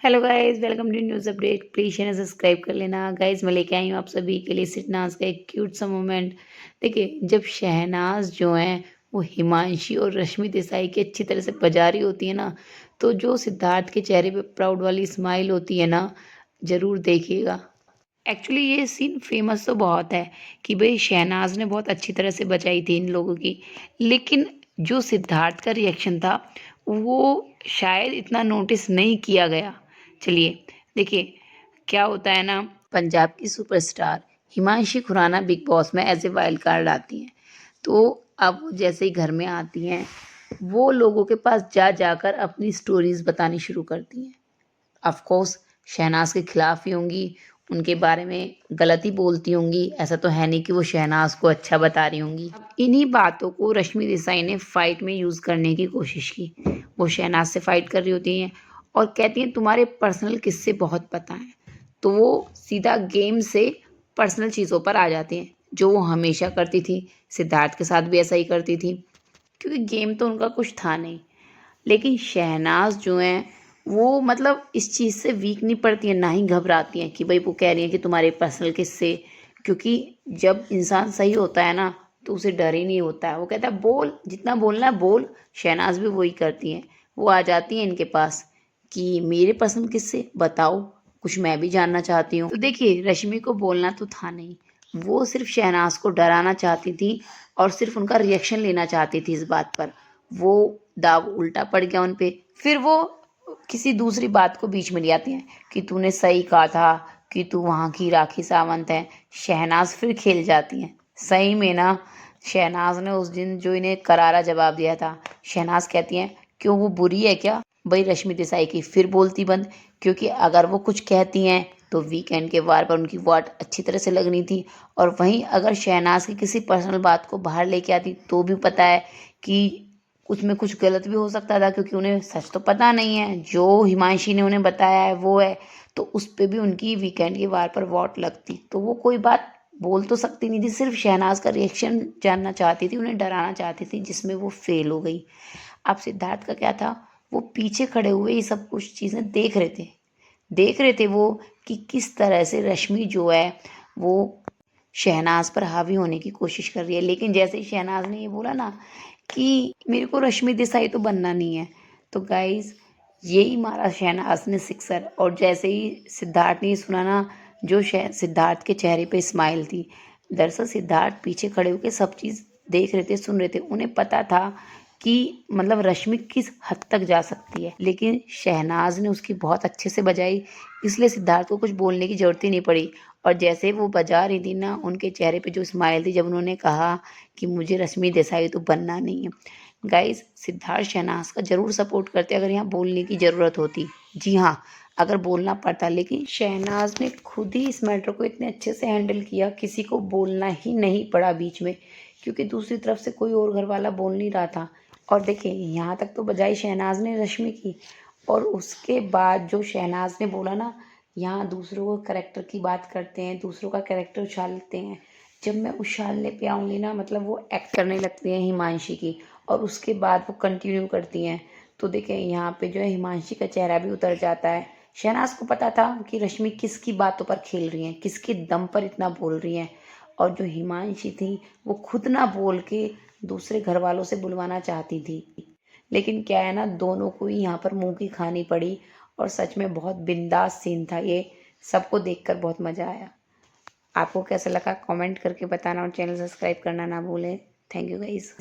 Hello guys, welcome to news update. Please channel subscribe कर लेना। Guys मैं लेके आई हूँ आप सभी के लिए सिटनाज़ का एक क्यूट सा मोमेंट। देखिए, जब शहनाज जो हैं वो हिमांशी और रश्मि देसाई की अच्छी तरह से बजा रही होती है ना, तो जो सिद्धार्थ के चेहरे पे प्राउड वाली स्माइल होती है ना, ज़रूर देखिएगा। एक्चुअली ये सीन फेमस तो बहुत है कि भई शहनाज ने बहुत अच्छी तरह से बचाई थी इन लोगों की, लेकिन जो सिद्धार्थ का रिएक्शन था, वो शायद इतना नोटिस नहीं किया गया। चलिए, देखिए क्या होता है ना, पंजाब की superstar Himanshi Khurana Big Boss में एज़ ए वाइल्ड कार्ड आती हैं। तो अब वो जैसे ही घर में आती हैं, वो लोगों के पास जा जाकर अपनी स्टोरीज़ बतानी शुरू करती हैं। ऑफ कोर्स शहनाज के खिलाफ ही होंगी, उनके बारे में गलत ही बोलती होंगी, ऐसा तो है नहीं कि वो शहनाज को अच्छा बता रही होंगी। अब इन्हीं बातों को रश्मि देसाई ने फाइट में यूज़ करने की कोशिश की। वो शहनाज से फाइट कर रही होती हैं और कहती हैं तुम्हारे पर्सनल किस्से बहुत पता हैं। तो वो सीधा गेम से पर्सनल चीज़ों पर आ जाती हैं, जो वो हमेशा करती थी। सिद्धार्थ के साथ भी ऐसा ही करती थी, क्योंकि गेम तो उनका कुछ था नहीं। लेकिन शहनाज जो हैं वो मतलब इस चीज़ से वीक नहीं पड़ती हैं, ना ही घबराती हैं कि भाई वो कह रही हैं कि तुम्हारे पर्सनल किस्से। क्योंकि जब इंसान सही होता है ना, तो उसे डर ही नहीं होता है। वो कहता है बोल, जितना बोलना है बोल। शहनाज भी वही करती हैं। वो आ जाती हैं इनके पास कि मेरे पर्सनल किस्से बताओ, कुछ मैं भी जानना चाहती हूँ। तो देखिए, रश्मि को बोलना तो था नहीं, वो सिर्फ शहनाज को डराना चाहती थी और सिर्फ उनका रिएक्शन लेना चाहती थी इस बात पर। वो दाव उल्टा पड़ गया उन पे। फिर वो किसी दूसरी बात को बीच में ले आती हैं कि तूने सही कहा था कि तू वहाँ की राखी सावंत है। शहनाज फिर खेल जाती हैं। सही में ना, शहनाज ने उस दिन जो इन्हें करारा जवाब दिया था। शहनाज कहती हैं क्यों वो बुरी है क्या? भाई रश्मि देसाई की फिर बोलती बंद, क्योंकि अगर वो कुछ कहती हैं तो वीकेंड के वार पर उनकी वाट अच्छी तरह से लगनी थी। और वहीं अगर शहनाज की किसी पर्सनल बात को बाहर लेके आती तो भी पता है कि उसमें कुछ गलत भी हो सकता था, क्योंकि उन्हें सच तो पता नहीं है। जो हिमांशी ने उन्हें बताया है वो है, तो उस पे भी उनकी वीकेंड की वार पर वॉट लगती, तो वो कोई बात बोल तो सकती नहीं थी। सिर्फ शहनाज का रिएक्शन जानना चाहती थी, उन्हें डराना चाहती थी, जिसमें वो फेल हो गई। अब सिद्धार्थ का क्या था, वो पीछे खड़े हुए ये सब कुछ चीज़ें देख रहे थे वो, कि किस तरह से रश्मि जो है वो शहनाज पर हावी होने की कोशिश कर रही है। लेकिन जैसे ही शहनाज ने ये बोला ना कि मेरे को रश्मि देसाई तो बनना नहीं है, तो गाइज यही मारा शहनाज ने सिक्सर। और जैसे ही सिद्धार्थ ने ये सुना ना, जो सिद्धार्थ के चेहरे पे स्माइल थी। दरअसल सिद्धार्थ पीछे खड़े होकर सब चीज़ देख रहे थे, सुन रहे थे। उन्हें पता था कि मतलब रश्मि किस हद तक जा सकती है, लेकिन शहनाज ने उसकी बहुत अच्छे से बजाई, इसलिए सिद्धार्थ को कुछ बोलने की ज़रूरत ही नहीं पड़ी। और जैसे वो बजा रही थी ना, उनके चेहरे पे जो स्माइल थी जब उन्होंने कहा कि मुझे रश्मि देसाई तो बनना नहीं है। गाइस, सिद्धार्थ शहनाज का ज़रूर सपोर्ट करते अगर यहाँ बोलने की ज़रूरत होती। जी हाँ, अगर बोलना पड़ता, लेकिन शहनाज ने खुद ही इस मैटर को इतने अच्छे से हैंडल किया, किसी को बोलना ही नहीं पड़ा बीच में, क्योंकि दूसरी तरफ से कोई और घर वाला बोल नहीं रहा था। और देखिए, यहाँ तक तो बजाई शहनाज ने रश्मि की, और उसके बाद जो शहनाज ने बोला ना, यहाँ दूसरों को करेक्टर की बात करते हैं, दूसरों का कैरेक्टर उछालते हैं। जब मैं उछालने पे आऊँगी ना, मतलब वो एक्ट करने लगती हैं हिमांशी की, और उसके बाद वो कंटिन्यू करती हैं। तो देखिए, यहाँ पे जो है हिमांशी का चेहरा भी उतर जाता है। शहनाज को पता था कि रश्मि किसकी बातों पर खेल रही हैं, किसके दम पर इतना बोल रही हैं। और जो हिमांशी थी, वो खुद ना बोल के दूसरे घर वालों से बुलवाना चाहती थी। लेकिन क्या है ना, दोनों को ही यहाँ पर मुंह की खानी पड़ी। और सच में बहुत बिंदास सीन था ये, सबको देखकर बहुत मज़ा आया। आपको कैसा लगा कमेंट करके बताना, और चैनल सब्सक्राइब करना ना भूलें। Thank you guys.